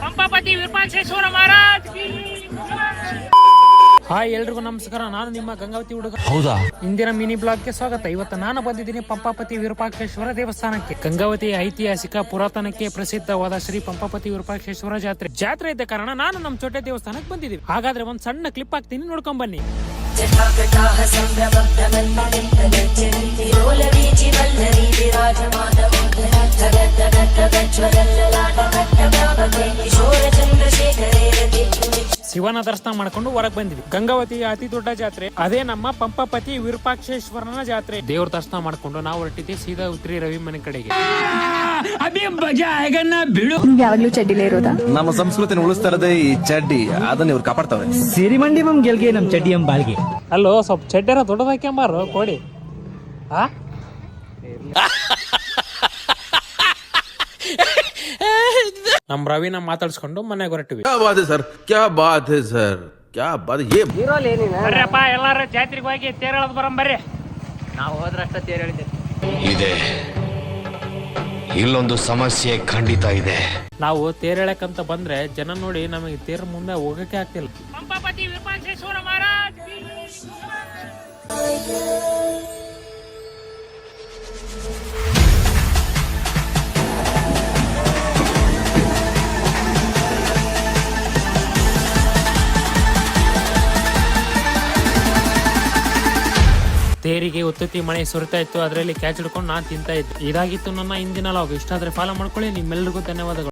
ಪಂಪಾಪತಿ ವಿರೂಪಾಕ್ಷೇಶ್ವರ ಮಹಾರಾಜ್ ಕಿ hi ಎಲ್ರಿಗೂ ನಮಸ್ಕಾರ. ನಾನು ನಿಮ್ಮ ಗಂಗಾವತಿ ಹುಡುಗ. ಹೌದಾ? ಇಂದಿನ ಮಿನಿ ಬ್ಲಾಗ್ಗೆ ಸ್ವಾಗತ. ಇವತ್ತು ನಾನು ಬಂದಿದ್ದೀನಿ ಪಂಪಾಪತಿ ವಿರೂಪಾಕ್ಷೇಶ್ವರ ದೇವಸ್ಥಾನಕ್ಕೆ. ಗಂಗಾವತಿ ಐತಿಹಾಸಿಕ ಪುರಾತನಕ್ಕೆ ಪ್ರಸಿದ್ಧವಾದ ಶ್ರೀ ಪಂಪಾಪತಿ ವಿರೂಪಾಕ್ಷೇಶ್ವರ ಜಾತ್ರೆ ಇದ್ದ ಕಾರಣ ನಾನು ನಮ್ಮ ಚೋಟೆ ದೇವಸ್ಥಾನಕ್ಕೆ ಬಂದಿದ್ದೀವಿ. ಹಾಗಾದ್ರೆ ಒಂದ್ ಸಣ್ಣ ಕ್ಲಿಪ್ ಹಾಕ್ತೀನಿ, ನೋಡ್ಕೊಂಡ್ ಬನ್ನಿ. ಶಿವನ ದರ್ಶನ ಮಾಡ್ಕೊಂಡು ಹೊರಗೆ ಬಂದಿವಿ. ಗಂಗಾವತಿಯ ಅತಿ ದೊಡ್ಡ ಜಾತ್ರೆ ಅದೇ ನಮ್ಮ ಪಂಪಾಪತಿ ವಿರೂಪಾಕ್ಷೇಶ್ವರನ ಜಾತ್ರೆ. ದೇವ್ರ ದರ್ಶನ ಮಾಡ್ಕೊಂಡು ನಾವು ಹೊರಟಿದ್ದೆ ಸೀದಾ ಉತ್ರಿ ರವಿ ಮನೆ ಕಡೆಗೆ. ಯಾವಾಗ್ಲೂ ಚಡ್ಡಿಲೇ ಇರೋದಾ? ನಮ್ಮ ಸಂಸ್ಕೃತಿನ ಉಳಿಸ್ತಾ ಇರೋದೇ ಈ ಚಡ್ಡಿ, ಅದನ್ನ ಇವ್ರು ಕಾಪಾಡ್ತವೆ. ಸಿರಿಮಂಡಿ ಮಮ್ ಗೆಲ್ಗೆ ನಮ್ ಚಡ್ಡಿ ಎಂ ಬಾಳ್ಗೆ. ಅಲ್ಲೋ ಸ್ವಲ್ಪ ಚಡ್ಡಿರ ದೊಡ್ಡದಾಕ್ಯಂಬಾರು ಕೊಡಿ. ನಮ್ ರವಿನ ಮಾತಾಡ್ಸ್ಕೊಂಡು ಮನೆಗೆ ಹೊರಟಿವಿ. ಬರ್ರಪ್ಪ ಎಲ್ಲಾರು ಜಾತ್ರೆಗೆ ಹೋಗಿ ತೇರ್ ಎಳದ್ ಬರಂಬರ್ರಿ. ನಾವು ಹೋದ್ರಷ್ಟ ತೇರ್ ಎಳಿತೇವೆ. ಇದೆ, ಇಲ್ಲೊಂದು ಸಮಸ್ಯೆ ಖಂಡಿತ ಇದೆ. ನಾವು ತೇರ್ ಎಳಕಂತ ಬಂದ್ರೆ ಜನ ನೋಡಿ ನಮಗೆ ತೇರ್ ಮುಂದೆ ಹೋಗಕ್ಕೆ ಆಗ್ತಿಲ್ಲ. ಪಂಪಾಪತಿ ವಿರೂಪಾಕ್ಷೇಶ್ವರ ಮಹಾರಾಜ್ ಕಿ ತೇರಿಗೆ ಉತ್ತುತ್ತಿ ಮಳೆ ಸುರಿತಾ ಇತ್ತು. ಅದರಲ್ಲಿ ಕ್ಯಾಚ್ ಹಿಡ್ಕೊಂಡು ನಾನು ತಿಂತಾ ಇದ್ದೆ. ಇದಾಗಿತ್ತು ನನ್ನ ಇಂದಿನ ಲಾಗ್. ಇಷ್ಟ ಆದ್ರೆ ಫಾಲೋ ಮಾಡ್ಕೊಳ್ಳಿ. ನಿಮ್ಮೆಲ್ಲರಿಗೂ ಧನ್ಯವಾದಗಳು.